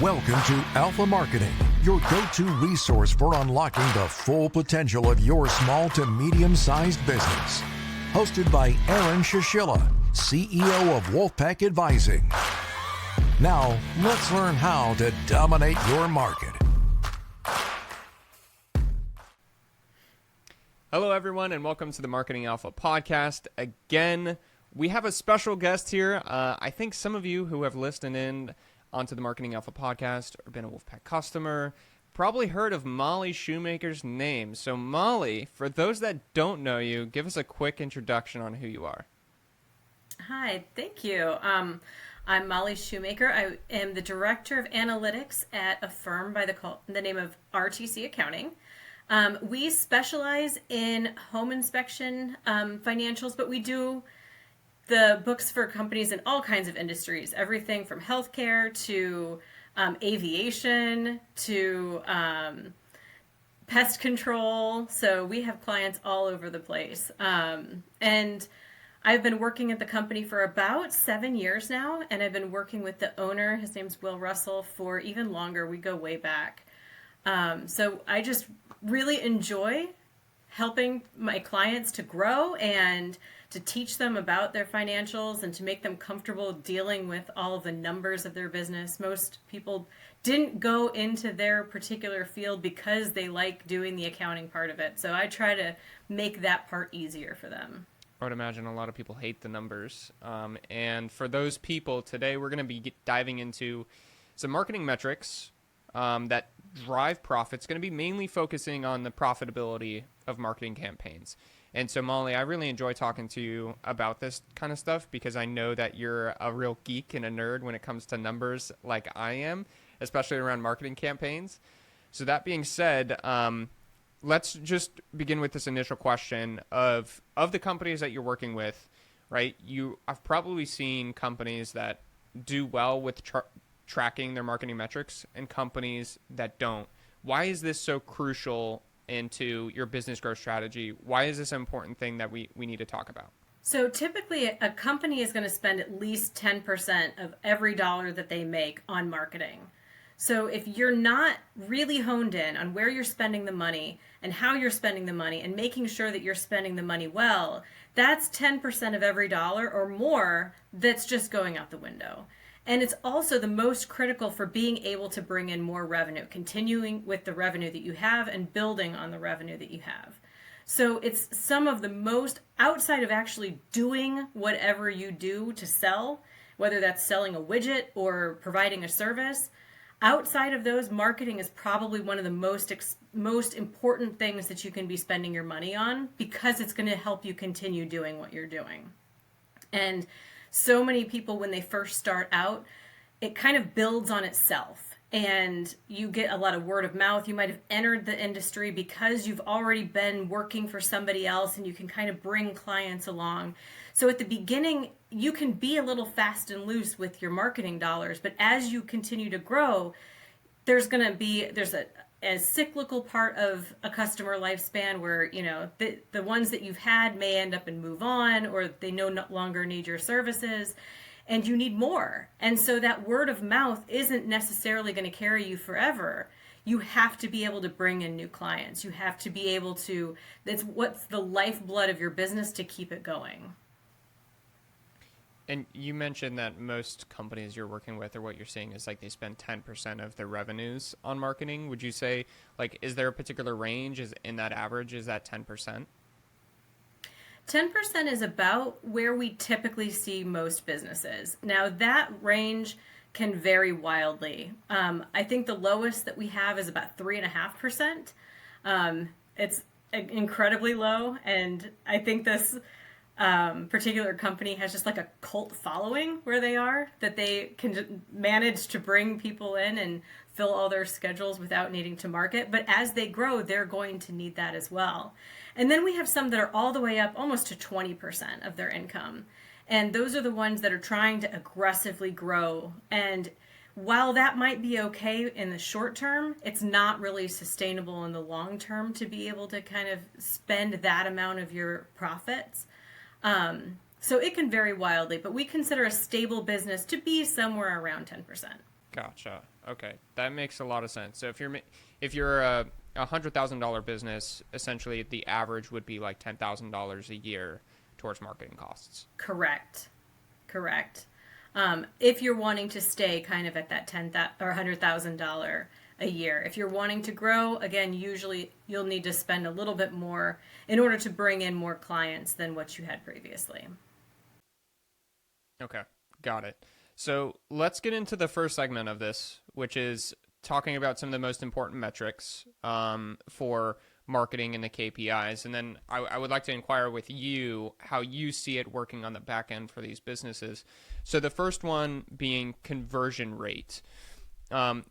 Welcome to Alpha Marketing, your go-to resource for unlocking the full potential of your small to medium-sized business. Hosted by Aaron Shishilla, CEO of Wolfpack Advising. Now, let's learn how to dominate your market. Hello, everyone, and welcome to the Marketing Alpha podcast. Again, we have a special guest here. I think some of you who have listened in onto the Marketing Alpha podcast or been a Wolfpack customer probably heard of Molly Shoemaker's name. So, Molly, for those that don't know you, give us a quick introduction on who you are. Hi, thank you. I'm Molly Shoemaker. I am the Director of Analytics at a firm by the name of RTC Accounting. We specialize in home inspection financials, but we do the books for companies in all kinds of industries, everything from healthcare to aviation to pest control. So we have clients all over the place. And I've been working at the company for about 7 years now, and I've been working with the owner, his name's Will Russell, for even longer. We go way back. So I just really enjoy helping my clients to grow and to teach them about their financials and to make them comfortable dealing with all of the numbers of their business. Most people didn't go into their particular field because they like doing the accounting part of it. So I try to make that part easier for them. I would imagine a lot of people hate the numbers. And for those people, today we're going to be diving into some marketing metrics that drive profits, going to be mainly focusing on the profitability of marketing campaigns. And so, Molly, I really enjoy talking to you about this kind of stuff because I know that you're a real geek and a nerd when it comes to numbers like I am, especially around marketing campaigns. So that being said, let's just begin with this initial question of the companies that you're working with, right? I've probably seen companies that do well with tracking their marketing metrics and companies that don't. Why is this so crucial into your business growth strategy? Why is this an important thing that we need to talk about? So typically a company is going to spend at least 10% of every dollar that they make on marketing. So if you're not really honed in on where you're spending the money and how you're spending the money and making sure that you're spending the money well, that's 10% of every dollar or more that's just going out the window. And it's also the most critical for being able to bring in more revenue, continuing with the revenue that you have and building on the revenue that you have. So it's some of the most, outside of actually doing whatever you do to sell, whether that's selling a widget or providing a service, outside of those, marketing is probably one of the most important things that you can be spending your money on because it's going to help you continue doing what you're doing. And so many people, when they first start out, it kind of builds on itself and you get a lot of word of mouth. You might have entered the industry because you've already been working for somebody else and you can kind of bring clients along. So at the beginning, you can be a little fast and loose with your marketing dollars, but as you continue to grow, there's a cyclical part of a customer lifespan where, the ones that you've had may end up and move on, or they no longer need your services and you need more. And so that word of mouth isn't necessarily going to carry you forever. You have to be able to bring in new clients. You have to be able to, that's what's the lifeblood of your business to keep it going. And you mentioned that most companies you're working with or what you're seeing is like they spend 10% of their revenues on marketing. Would you say, like, is there a particular range? Is in that average, is that 10%? 10% is about where we typically see most businesses. Now that range can vary wildly. I think the lowest that we have is about 3.5%. It's incredibly low, and I think this particular company has just like a cult following where they are, that they can manage to bring people in and fill all their schedules without needing to market. But as they grow, they're going to need that as well. And then we have some that are all the way up almost to 20% of their income. And those are the ones that are trying to aggressively grow. And while that might be okay in the short term, it's not really sustainable in the long term to be able to kind of spend that amount of your profits. So it can vary wildly, but we consider a stable business to be somewhere around 10%. Gotcha. Okay, that makes a lot of sense. So if you're a $100,000 business, essentially the average would be like $10,000 a year towards marketing costs. Correct. Correct. If you're wanting to stay kind of at that $100,000 a year, if you're wanting to grow, again, usually you'll need to spend a little bit more in order to bring in more clients than what you had previously. Okay, got it. So let's get into the first segment of this, which is talking about some of the most important metrics for marketing and the KPIs. And then I would like to inquire with you how you see it working on the back end for these businesses. So the first one being conversion rate.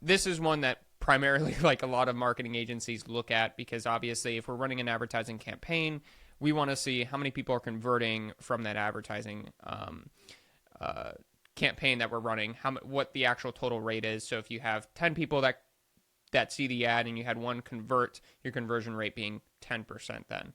This is one that primarily like a lot of marketing agencies look at, because obviously if we're running an advertising campaign, we want to see how many people are converting from that advertising campaign that we're running, what the actual total rate is. So if you have 10 people that see the ad and you had one convert, your conversion rate being 10% then.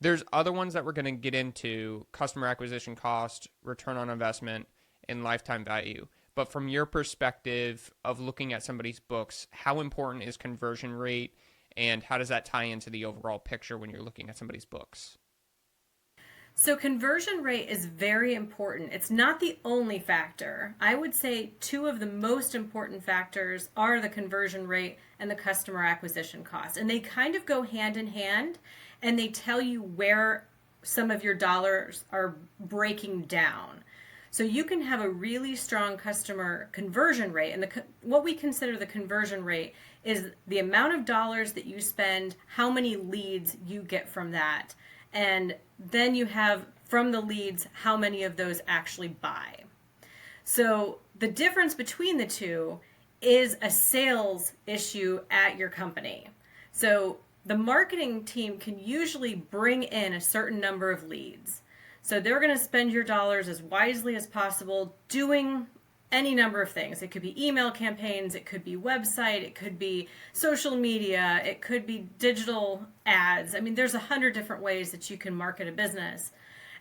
There's other ones that we're going to get into: customer acquisition cost, return on investment, and lifetime value. But from your perspective of looking at somebody's books, how important is conversion rate, and how does that tie into the overall picture when you're looking at somebody's books? So conversion rate is very important. It's not the only factor. I would say two of the most important factors are the conversion rate and the customer acquisition cost. And they kind of go hand in hand, and they tell you where some of your dollars are breaking down. So you can have a really strong customer conversion rate, and what we consider the conversion rate is the amount of dollars that you spend, how many leads you get from that. And then you have from the leads how many of those actually buy. So the difference between the two is a sales issue at your company. So the marketing team can usually bring in a certain number of leads. So they're going to spend your dollars as wisely as possible doing any number of things. It could be email campaigns, it could be website, it could be social media, it could be digital ads. I mean, there's 100 different ways that you can market a business.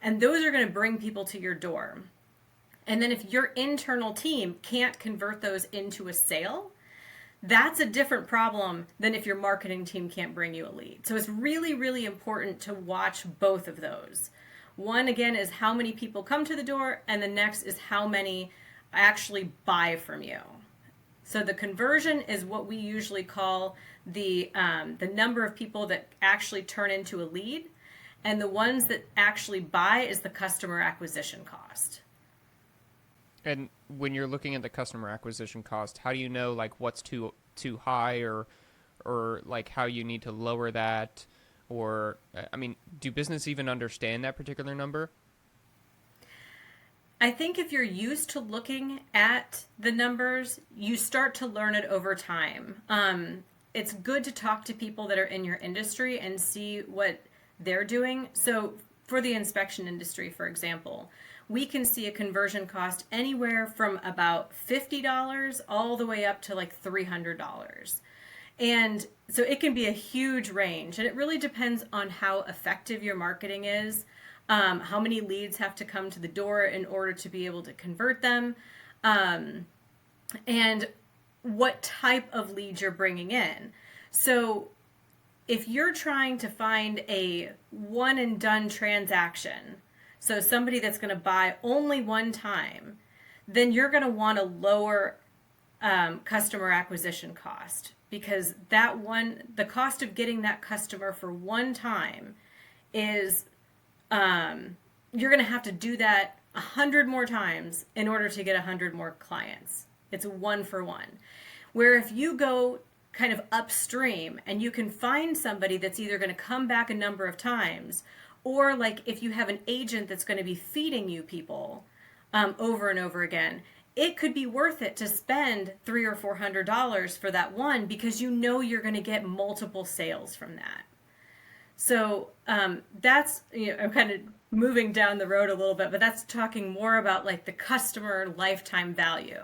And those are going to bring people to your door. And then if your internal team can't convert those into a sale, that's a different problem than if your marketing team can't bring you a lead. So it's really, really important to watch both of those. One, again, is how many people come to the door, and the next is how many actually buy from you. So the conversion is what we usually call the number of people that actually turn into a lead, and the ones that actually buy is the customer acquisition cost. And when you're looking at the customer acquisition cost, how do you know like what's too high, or like how you need to lower that? Or I mean, do business even understand that particular number? I think if you're used to looking at the numbers, you start to learn it over time. It's good to talk to people that are in your industry and see what they're doing. So for the inspection industry, for example, we can see a conversion cost anywhere from about $50 all the way up to like $300. And so it can be a huge range, and it really depends on how effective your marketing is. How many leads have to come to the door in order to be able to convert them, and what type of leads you're bringing in. So if you're trying to find a one and done transaction, so somebody that's going to buy only one time, then you're going to want a lower customer acquisition cost, because the cost of getting that customer for one time is you're going to have to do that 100 more times in order to get 100 more clients. It's a one for one. Where if you go kind of upstream and you can find somebody that's either going to come back a number of times, or like if you have an agent that's going to be feeding you people over and over again, it could be worth it to spend $300 or $400 for that one, because you know you're going to get multiple sales from that. So that's, I'm kind of moving down the road a little bit, but that's talking more about like the customer lifetime value.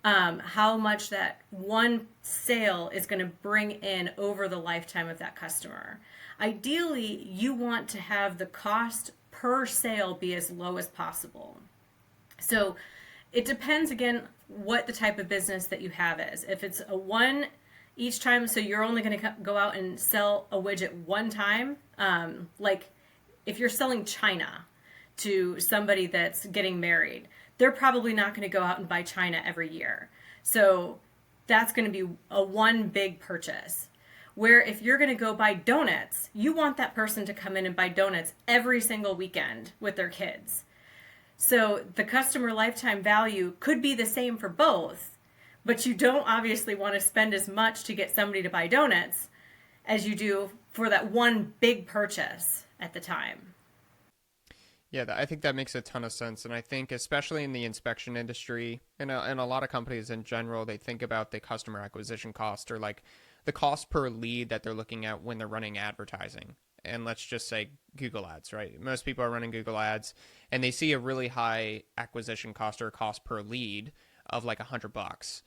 How much that one sale is going to bring in over the lifetime of that customer. Ideally, you want to have the cost per sale be as low as possible. So it depends, again, what the type of business that you have is. If it's a one each time, so you're only going to go out and sell a widget one time, like if you're selling china to somebody that's getting married, they're probably not going to go out and buy china every year. So that's going to be a one big purchase. Where if you're going to go buy donuts, you want that person to come in and buy donuts every single weekend with their kids. So the customer lifetime value could be the same for both, but you don't obviously want to spend as much to get somebody to buy donuts as you do for that one big purchase at the time. Yeah, I think that makes a ton of sense. And I think especially in the inspection industry and a lot of companies in general, they think about the customer acquisition cost or like the cost per lead that they're looking at when they're running advertising. And let's just say Google ads, right? Most people are running Google ads and they see a really high acquisition cost or cost per lead of like $100.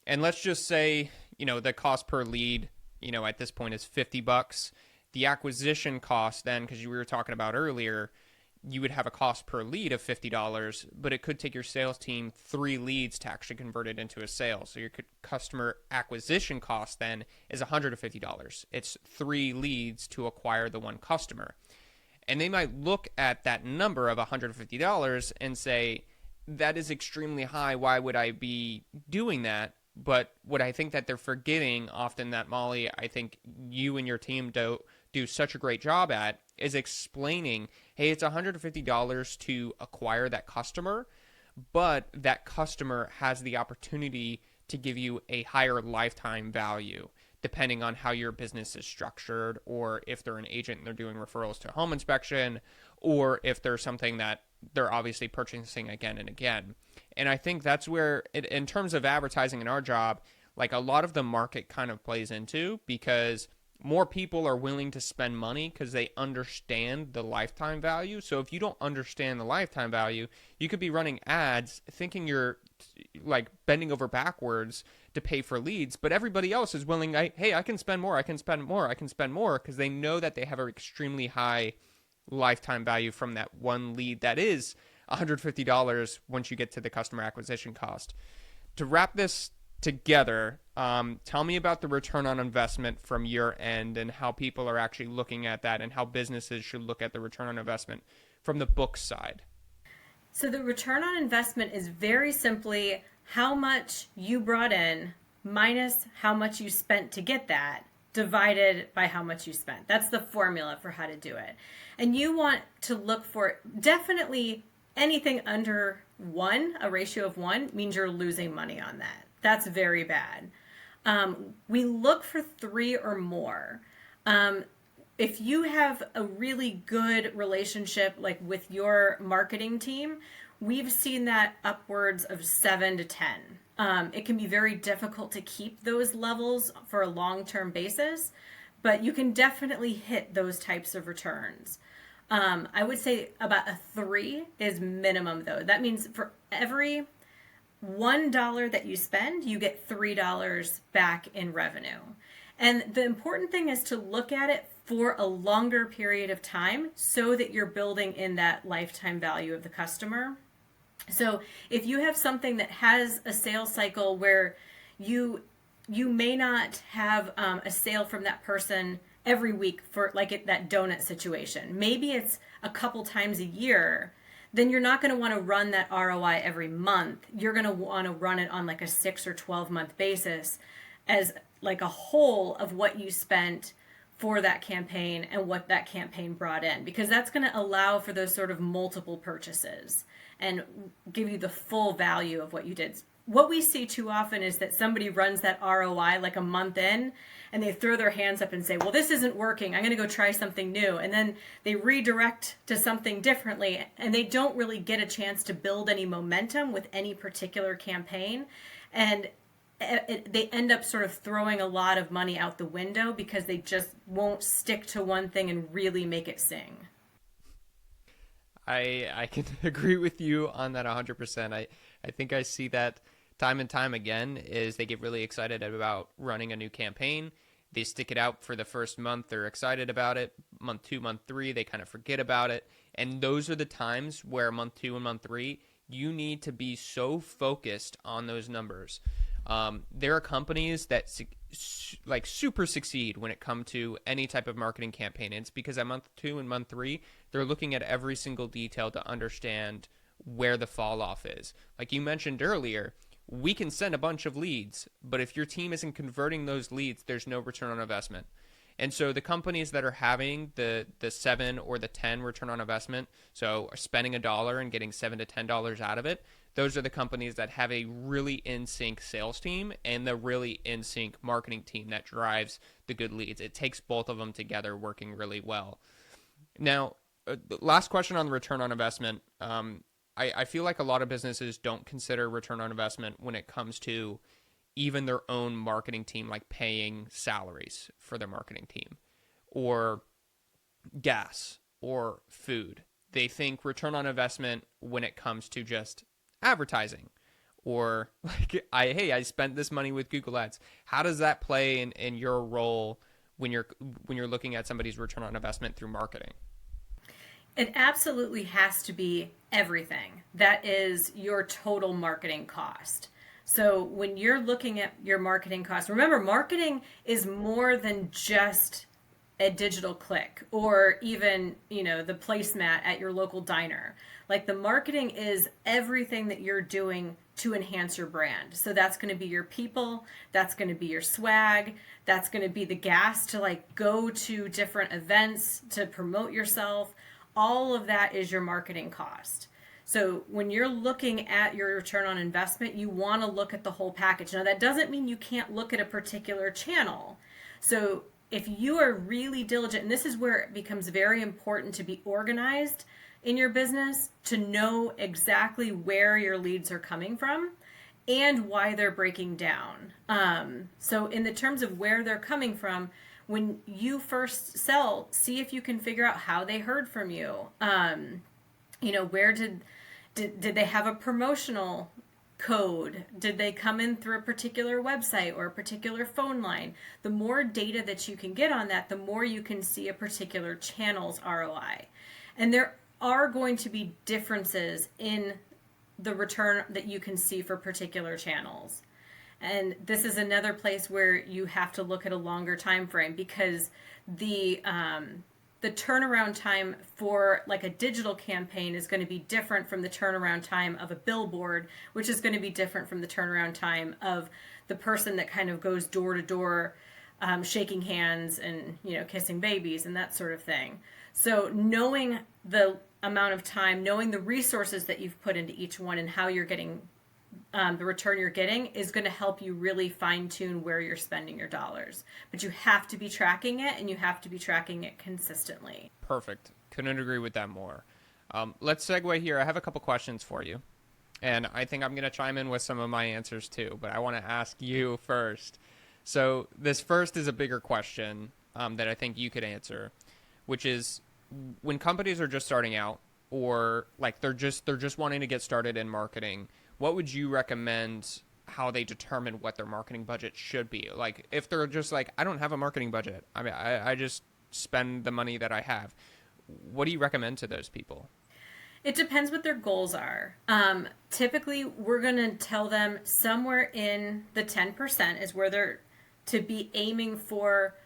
And let's just say, the cost per lead, at this point is $50. The acquisition cost then, because we were talking about earlier, you would have a cost per lead of $50, but it could take your sales team 3 leads to actually convert it into a sale. So your customer acquisition cost then is $150. It's 3 leads to acquire the one customer. And they might look at that number of $150 and say, that is extremely high. Why would I be doing that? But what I think that they're forgetting often that, Molly, I think you and your team do such a great job at is explaining, hey, it's $150 to acquire that customer, but that customer has the opportunity to give you a higher lifetime value depending on how your business is structured, or if they're an agent and they're doing referrals to home inspection, or if there's something that they're obviously purchasing again and again. And I think that's where, in terms of advertising in our job, like a lot of the market kind of plays into, because more people are willing to spend money because they understand the lifetime value. So if you don't understand the lifetime value, you could be running ads thinking you're like bending over backwards to pay for leads, but everybody else is willing, hey, I can spend more, I can spend more, I can spend more, because they know that they have an extremely high lifetime value from that one lead that is $150 once you get to the customer acquisition cost. To wrap this together, tell me about the return on investment from your end and how people are actually looking at that and how businesses should look at the return on investment from the book side. So the return on investment is very simply how much you brought in minus how much you spent to get that, divided by how much you spent. That's the formula for how to do it. And you want to look for definitely anything under 1, a ratio of 1, means you're losing money on that. That's very bad. We look for 3 or more. If you have a really good relationship like with your marketing team, we've seen that upwards of 7 to 10. It can be very difficult to keep those levels for a long-term basis, but you can definitely hit those types of returns. I would say about a 3 is minimum though. That means for every $1 that you spend, you get $3 back in revenue. And the important thing is to look at it for a longer period of time so that you're building in that lifetime value of the customer. So if you have something that has a sales cycle where you may not have a sale from that person every week for like that donut situation, maybe it's a couple times a year, then you're not going to want to run that ROI every month. You're going to want to run it on like a 6 or 12 month basis as like a whole of what you spent for that campaign and what that campaign brought in, because that's going to allow for those sort of multiple purchases and give you the full value of what you did. What we see too often is that somebody runs that ROI like a month in and they throw their hands up and say, well, this isn't working, I'm going to go try something new. And then they redirect to something differently and they don't really get a chance to build any momentum with any particular campaign. And they end up sort of throwing a lot of money out the window because they just won't stick to one thing and really make it sing. I can agree with you on that 100%. I think I see that time and time again is they get really excited about running a new campaign. They stick it out for the first month. They're excited about it. Month 2, month 3, they kind of forget about it. And those are the times where month 2 and month 3, You need to be so focused on those numbers. There are companies that super succeed when it comes to any type of marketing campaign. And it's because at month 2 and month 3, they're looking at every single detail to understand where the fall off is. Like you mentioned earlier, we can send a bunch of leads, but if your team isn't converting those leads, there's no return on investment. And so the companies that are having the 7 or the 10 return on investment, so are spending $1 and getting $7 to $10 out of it, those are the companies that have a really in-sync sales team and the really in-sync marketing team that drives the good leads. It takes both of them together working really well. Now, the last question on the return on investment. I feel like a lot of businesses don't consider return on investment when it comes to even their own marketing team, like paying salaries for their marketing team or gas or food. They think return on investment when it comes to just advertising or like, I spent this money with Google Ads. How does that play in your role when you're looking at somebody's return on investment through marketing? It absolutely has to be everything. That is your total marketing cost. So when you're looking at your marketing costs, remember, marketing is more than just a digital click or even, the placemat at your local diner. Like the marketing is everything that you're doing to enhance your brand. So that's going to be your people, that's going to be your swag, that's going to be the gas to like go to different events to promote yourself. All of that is your marketing cost. So when you're looking at your return on investment, you want to look at the whole package. Now, that doesn't mean you can't look at a particular channel. So if you are really diligent, and this is where it becomes very important to be organized in your business, to know exactly where your leads are coming from and why they're breaking down. So in the terms of where they're coming from, when you first sell, see if you can figure out how they heard from you. Where did they have a promotional code? Did they come in through a particular website or a particular phone line? The more data that you can get on that, the more you can see a particular channel's ROI. And there are going to be differences in the return that you can see for particular channels. And this is another place where you have to look at a longer time frame, because the turnaround time for like a digital campaign is going to be different from the turnaround time of a billboard, which is going to be different from the turnaround time of the person that kind of goes door to door, shaking hands and, kissing babies and that sort of thing. So knowing the amount of time, knowing the resources that you've put into each one and how you're getting the return you're getting is going to help you really fine tune where you're spending your dollars. But you have to be tracking it, and you have to be tracking it consistently. Perfect. Couldn't agree with that more. Let's segue here. I have a couple questions for you, and I think I'm going to chime in with some of my answers too, but I want to ask you first. So this first is a bigger question that I think you could answer, which is when companies are just starting out or like they're just wanting to get started in marketing, what would you recommend how they determine what their marketing budget should be? Like if they're just like, I don't have a marketing budget. I mean, I just spend the money that I have. What do you recommend to those people? It depends what their goals are. Typically, we're going to tell them somewhere in the 10% is where they're to be aiming for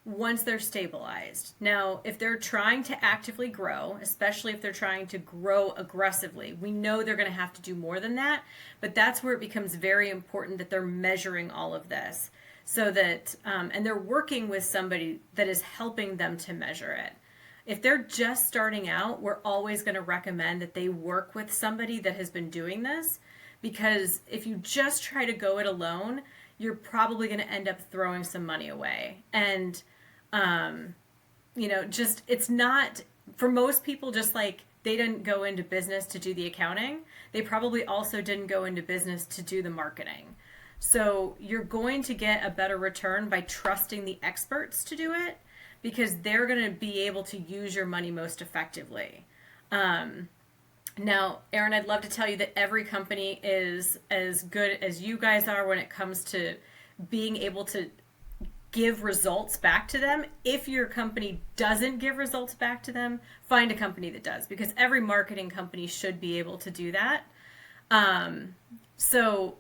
once they're stabilized. Now, if they're trying to actively grow, especially if they're trying to grow aggressively, we know they're going to have to do more than that, but that's where it becomes very important that they're measuring all of this so that, and they're working with somebody that is helping them to measure it. If they're just starting out, we're always going to recommend that they work with somebody that has been doing this, because if you just try to go it alone, you're probably going to end up throwing some money away. And it's not, for most people, just like they didn't go into business to do the accounting, they probably also didn't go into business to do the marketing. So you're going to get a better return by trusting the experts to do it, because they're going to be able to use your money most effectively. Now, Aaron, I'd love to tell you that every company is as good as you guys are when it comes to being able to give results back to them. If your company doesn't give results back to them, find a company that does, because every marketing company should be able to do that. So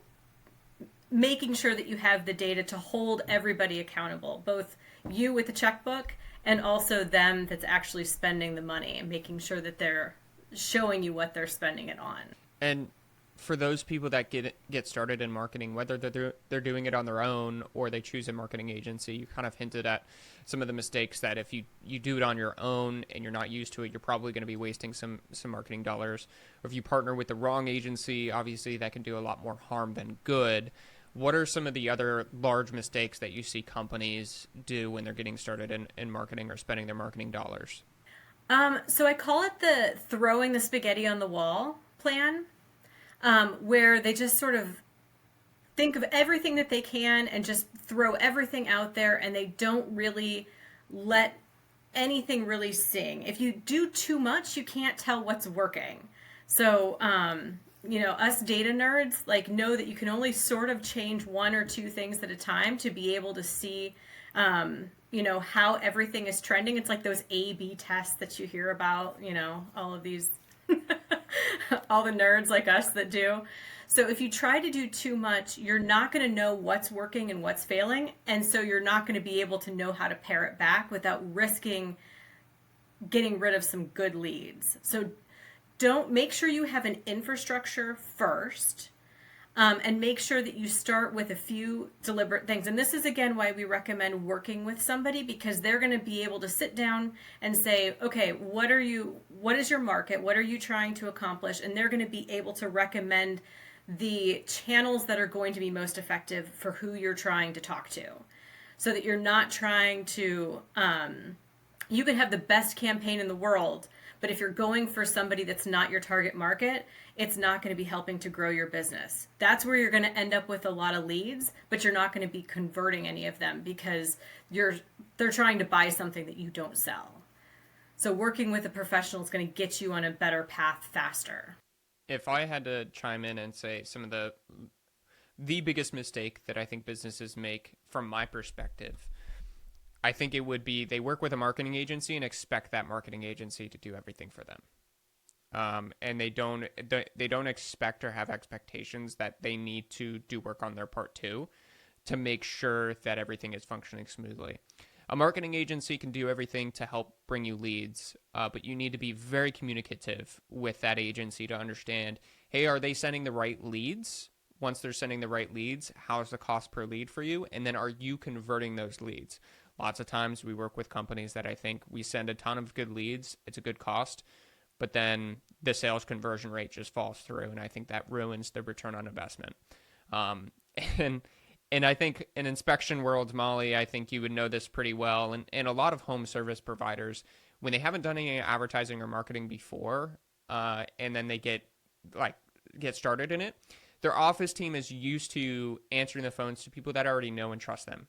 making sure that you have the data to hold everybody accountable, both you with the checkbook and also them that's actually spending the money, and making sure that they're showing you what they're spending it on. And for those people that get started in marketing, whether they're doing it on their own or they choose a marketing agency, you kind of hinted at some of the mistakes that if you do it on your own and you're not used to it, you're probably going to be wasting some marketing dollars. Or if you partner with the wrong agency, obviously that can do a lot more harm than good. What are some of the other large mistakes that you see companies do when they're getting started in marketing or spending their marketing dollars? So I call it the throwing the spaghetti on the wall plan, where they just sort of think of everything that they can and just throw everything out there, and they don't really let anything really sing. If you do too much, you can't tell what's working. So, us data nerds know that you can only sort of change one or two things at a time to be able to see, how everything is trending. It's like those A/B tests that you hear about, all of these, all the nerds like us that do. So if you try to do too much, you're not going to know what's working and what's failing. And so you're not going to be able to know how to pare it back without risking getting rid of some good leads. So make sure you have an infrastructure first, and make sure that you start with a few deliberate things. And this is, again, why we recommend working with somebody, because they're going to be able to sit down and say, okay, what is your market? What are you trying to accomplish? And they're going to be able to recommend the channels that are going to be most effective for who you're trying to talk to, so that you're not trying to, you could have the best campaign in the world, but if you're going for somebody that's not your target market, it's not going to be helping to grow your business. That's where you're going to end up with a lot of leads, but you're not going to be converting any of them because they're trying to buy something that you don't sell. So working with a professional is going to get you on a better path faster. If I had to chime in and say some of the biggest mistake that I think businesses make from my perspective, I think it would be they work with a marketing agency and expect that marketing agency to do everything for them. And they don't expect or have expectations that they need to do work on their part too, to make sure that everything is functioning smoothly. A marketing agency can do everything to help bring you leads, but you need to be very communicative with that agency to understand, hey, are they sending the right leads? Once they're sending the right leads, how's the cost per lead for you? And then are you converting those leads? Lots of times we work with companies that I think we send a ton of good leads, it's a good cost, but then the sales conversion rate just falls through, and I think that ruins the return on investment. And I think in inspection worlds, Molly, I think you would know this pretty well, and a lot of home service providers, when they haven't done any advertising or marketing before, and then they get started in it, their office team is used to answering the phones to people that already know and trust them.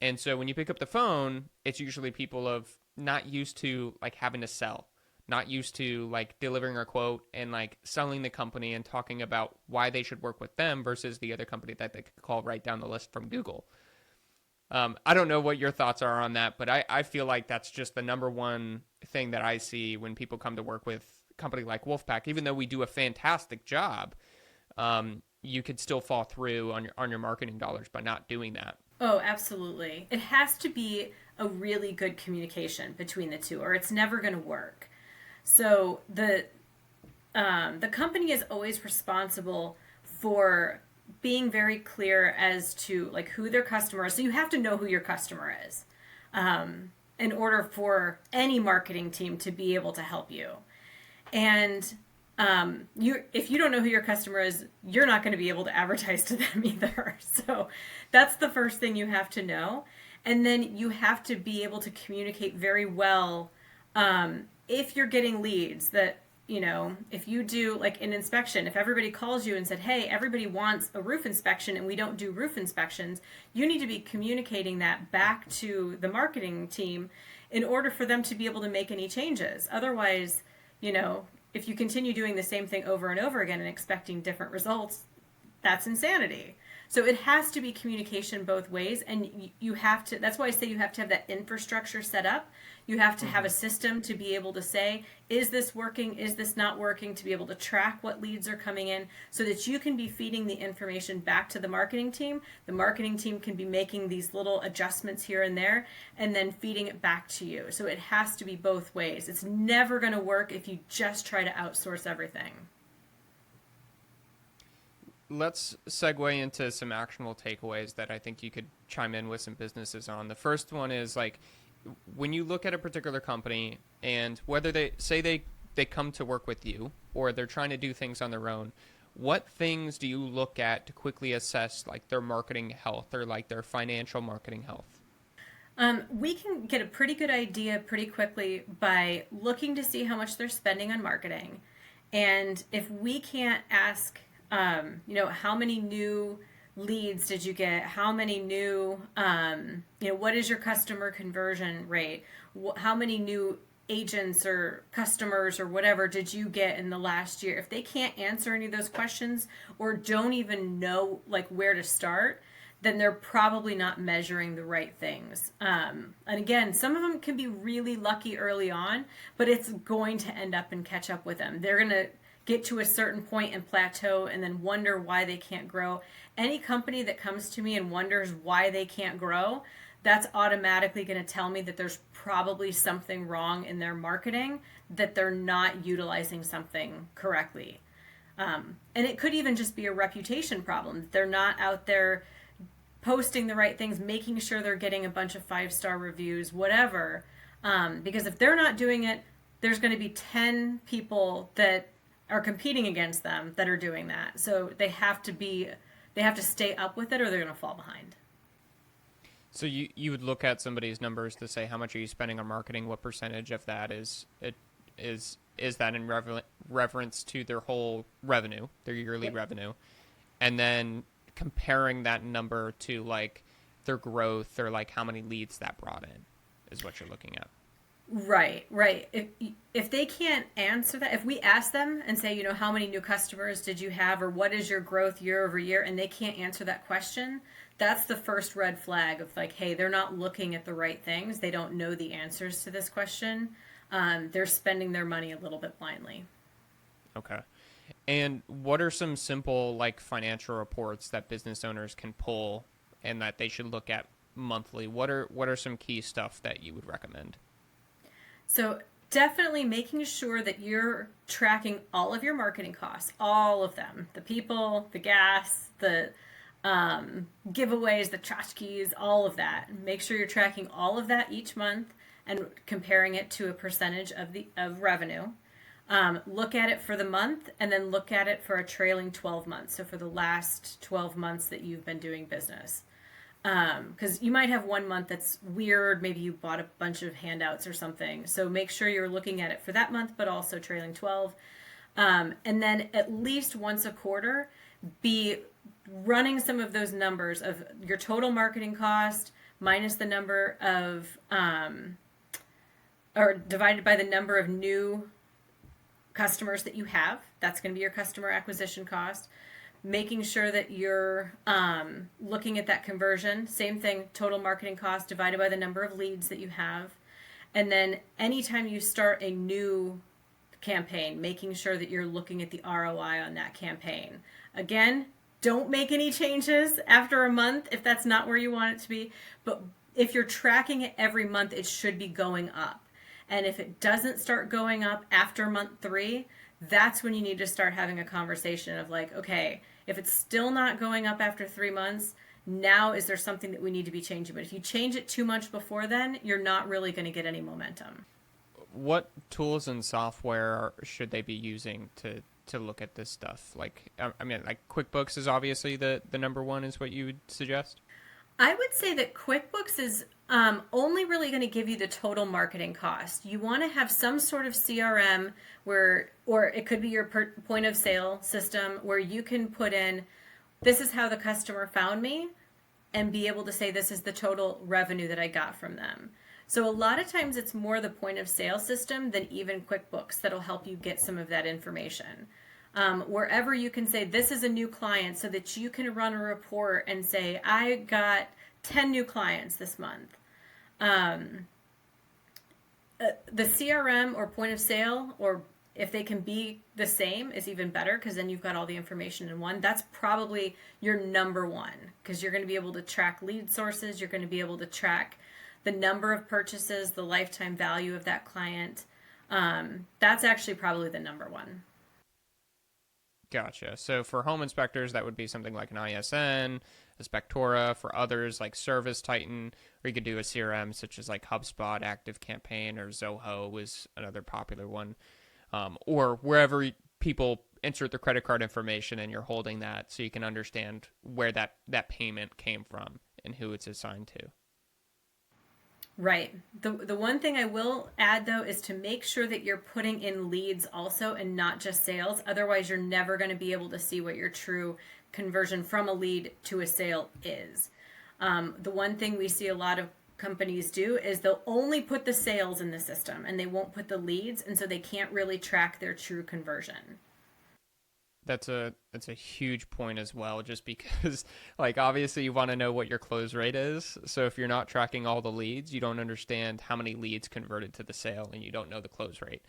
And so when you pick up the phone, it's usually people of not used to having to sell, not used to delivering a quote and selling the company and talking about why they should work with them versus the other company that they could call right down the list from Google. I don't know what your thoughts are on that, but I feel like that's just the number one thing that I see when people come to work with a company like Wolfpack. Even though we do a fantastic job, you could still fall through on your marketing dollars by not doing that. Oh, absolutely. It has to be a really good communication between the two, or it's never going to work. So the company is always responsible for being very clear as to who their customer is. So you have to know who your customer is, in order for any marketing team to be able to help you. And if you don't know who your customer is, you're not going to be able to advertise to them either. So that's the first thing you have to know. And then you have to be able to communicate very well. If you're getting leads that, if you do an inspection, if everybody calls you and said, hey, everybody wants a roof inspection and we don't do roof inspections, you need to be communicating that back to the marketing team in order for them to be able to make any changes. Otherwise, if you continue doing the same thing over and over again and expecting different results, that's insanity. So it has to be communication both ways, and you have to, that's why I say you have to have that infrastructure set up. You have to have a system to be able to say, is this working? Is this not working? To be able to track what leads are coming in so that you can be feeding the information back to the marketing team. The marketing team can be making these little adjustments here and there and then feeding it back to you. So it has to be both ways. It's never going to work if you just try to outsource everything. Let's segue into some actionable takeaways that I think you could chime in with some businesses on. The first one is like, when you look at a particular company and whether they come to work with you or they're trying to do things on their own, what things do you look at to quickly assess like their marketing health or like their financial marketing health? We can get a pretty good idea pretty quickly by looking to see how much they're spending on marketing. And if we can't ask, how many new leads did you get? How many new, what is your customer conversion rate? How many new agents or customers or whatever did you get in the last year? If they can't answer any of those questions or don't even know like where to start, then they're probably not measuring the right things. And again, some of them can be really lucky early on, but it's going to end up and catch up with them. They're going to get to a certain point and plateau and then wonder why they can't grow. Any company that comes to me and wonders why they can't grow, that's automatically going to tell me that there's probably something wrong in their marketing, that they're not utilizing something correctly. And it could even just be a reputation problem. They're not out there posting the right things, making sure they're getting a bunch of 5-star reviews, whatever. Because if they're not doing it, there's going to be 10 people that are competing against them that are doing that. So they have to stay up with it or they're going to fall behind. So you would look at somebody's numbers to say, how much are you spending on marketing? What percentage of that is that in reference to their whole revenue, their yearly revenue? And then comparing that number to like their growth or like how many leads that brought in is what you're looking at. Right. If they can't answer that, if we ask them and say, how many new customers did you have or what is your growth year over year, and they can't answer that question, that's the first red flag of like, hey, they're not looking at the right things. They don't know the answers to this question. They're spending their money a little bit blindly. Okay. And what are some simple like financial reports that business owners can pull and that they should look at monthly? What are some key stuff that you would recommend? So definitely making sure that you're tracking all of your marketing costs, all of them, the people, the gas, the giveaways, the tchotchkes, all of that. Make sure you're tracking all of that each month and comparing it to a percentage of revenue. Look at it for the month and then look at it for a trailing 12 months. So for the last 12 months that you've been doing business. Because you might have one month that's weird. Maybe you bought a bunch of handouts or something. So make sure you're looking at it for that month, but also trailing 12. And then at least once a quarter, be running some of those numbers of your total marketing cost minus the number of, or divided by the number of new customers that you have. That's going to be your customer acquisition cost. Making sure that you're looking at that conversion. Same thing, total marketing cost divided by the number of leads that you have. And then anytime you start a new campaign, making sure that you're looking at the ROI on that campaign. Again, don't make any changes after a month if that's not where you want it to be. But if you're tracking it every month, it should be going up. And if it doesn't start going up after month 3, that's when you need to start having a conversation of like, okay, if it's still not going up after 3 months, now is there something that we need to be changing? But if you change it too much before then, you're not really going to get any momentum. What tools and software should they be using to look at this stuff? Like, I mean, like QuickBooks is obviously the number one is what you would suggest? I would say that QuickBooks is only really going to give you the total marketing cost. You want to have some sort of CRM or it could be your point of sale system where you can put in, this is how the customer found me, and be able to say, this is the total revenue that I got from them. So a lot of times it's more the point of sale system than even QuickBooks that'll help you get some of that information. wherever you can say this is a new client, so that you can run a report and say, I got 10 new clients this month. The CRM or point of sale, or if they can be the same, is even better, because then you've got all the information in one. That's probably your number one, because you're going to be able to track lead sources. You're going to be able to track the number of purchases, the lifetime value of that client. That's actually probably the number one. Gotcha. So for home inspectors, that would be something like an ISN, a Spectora. For others, like Service Titan, or you could do a CRM such as like HubSpot, ActiveCampaign, or Zoho was another popular one. Or wherever people insert their credit card information and you're holding that, so you can understand where that payment came from and who it's assigned to. Right. The one thing I will add, though, is to make sure that you're putting in leads also, and not just sales. Otherwise, you're never going to be able to see what your true conversion from a lead to a sale is. The one thing we see a lot of companies do is they'll only put the sales in the system and they won't put the leads, and so they can't really track their true conversion. That's a huge point as well, just because like obviously you want to know what your close rate is. So if you're not tracking all the leads, you don't understand how many leads converted to the sale, and you don't know the close rate.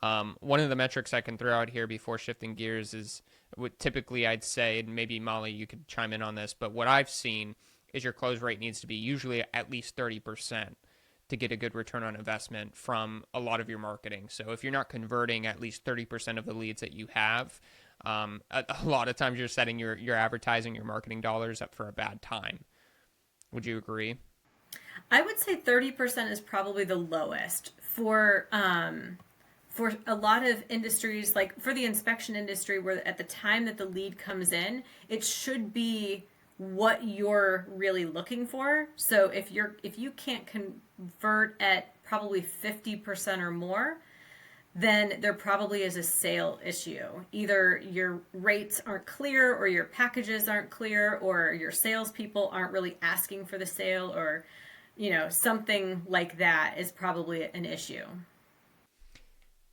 One of the metrics I can throw out here before shifting gears is what typically I'd say, and maybe Molly, you could chime in on this, but what I've seen is your close rate needs to be usually at least 30% to get a good return on investment from a lot of your marketing. So if you're not converting at least 30% of the leads that you have, a lot of times you're setting your advertising, your marketing dollars up for a bad time. Would you agree? I would say 30% is probably the lowest for a lot of industries, like for the inspection industry, where at the time that the lead comes in, it should be what you're really looking for. So if you can't convert at probably 50% or more, then there probably is a sale issue. Either your rates aren't clear, or your packages aren't clear, or your salespeople aren't really asking for the sale, or something like that is probably an issue.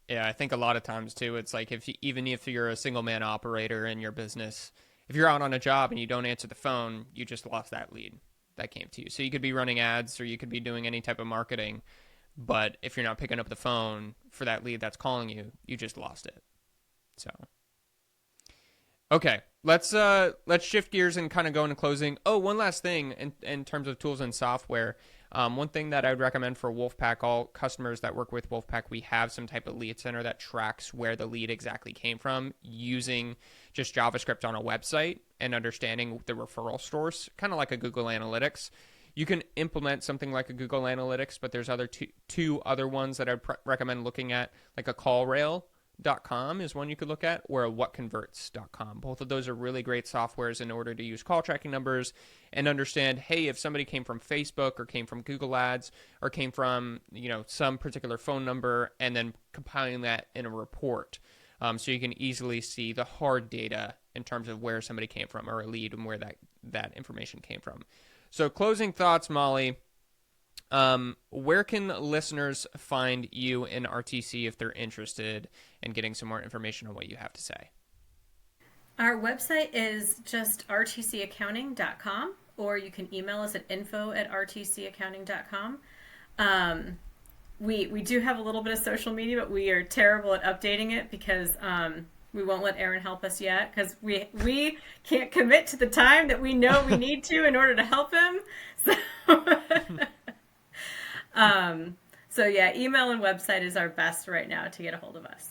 Yeah, I think a lot of times too, it's like even if you're a single man operator in your business, if you're out on a job and you don't answer the phone, you just lost that lead that came to you. So you could be running ads, or you could be doing any type of marketing, but if you're not picking up the phone for that lead that's calling you, you just lost it. So, okay, let's shift gears and kind of go into closing. Oh, one last thing in terms of tools and software. One thing that I would recommend for Wolfpack, all customers that work with Wolfpack, we have some type of lead center that tracks where the lead exactly came from using just JavaScript on a website and understanding the referral source, kind of like a Google Analytics. You can implement something like a Google Analytics, but there's two other ones that I'd recommend looking at, like a callrail.com is one you could look at, or a whatconverts.com. Both of those are really great softwares in order to use call tracking numbers and understand, hey, if somebody came from Facebook or came from Google Ads or came from some particular phone number, and then compiling that in a report. So you can easily see the hard data in terms of where somebody came from, or a lead, and where that information came from. So closing thoughts, Molly, where can listeners find you in RTC if they're interested in getting some more information on what you have to say? Our website is just rtcaccounting.com, or you can email us at info@rtcaccounting.com. We do have a little bit of social media, but we are terrible at updating it because we won't let Aaron help us yet, because we can't commit to the time that we know we need to in order to help him. So yeah, email and website is our best right now to get a hold of us.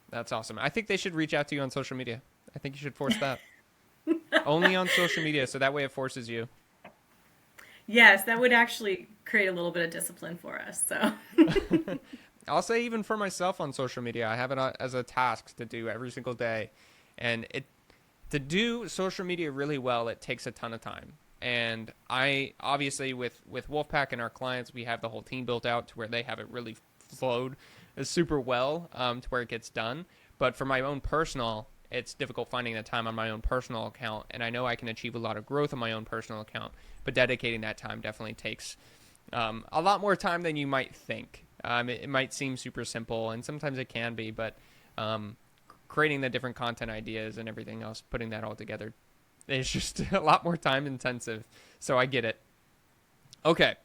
That's awesome. I think they should reach out to you on social media. I think you should force that. Only on social media, so that way it forces you. Yes, that would actually create a little bit of discipline for us. So I'll say even for myself on social media, I have it as a task to do every single day. And to do social media really well, it takes a ton of time. And I obviously with Wolfpack and our clients, we have the whole team built out to where they have it really flowed super well to where it gets done. But for my own personal, it's difficult finding the time on my own personal account. And I know I can achieve a lot of growth on my own personal account, but dedicating that time definitely takes a lot more time than you might think. It might seem super simple, and sometimes it can be, but creating the different content ideas and everything else, putting that all together, it's just a lot more time intensive. So I get it. Okay.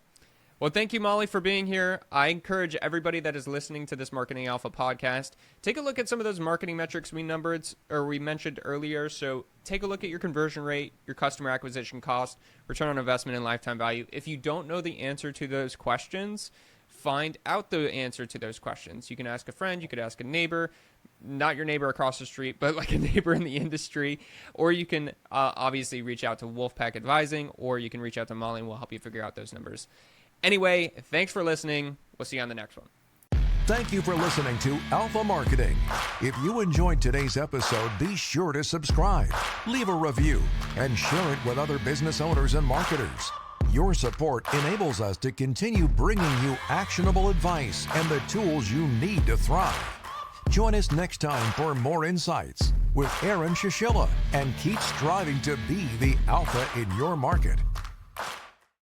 Well, thank you, Molly, for being here. I encourage everybody that is listening to this Marketing Alpha podcast, take a look at some of those marketing metrics we mentioned earlier. So take a look at your conversion rate, your customer acquisition cost, return on investment, and lifetime value. If you don't know the answer to those questions, find out the answer to those questions. You can ask a friend, you could ask a neighbor, not your neighbor across the street, but like a neighbor in the industry, or you can obviously reach out to Wolfpack Advising, or you can reach out to Molly and we'll help you figure out those numbers. Anyway, thanks for listening. We'll see you on the next one. Thank you for listening to Alpha Marketing. If you enjoyed today's episode, be sure to subscribe, leave a review, and share it with other business owners and marketers. Your support enables us to continue bringing you actionable advice and the tools you need to thrive. Join us next time for more insights with Aaron Shishilla, and keep striving to be the alpha in your market.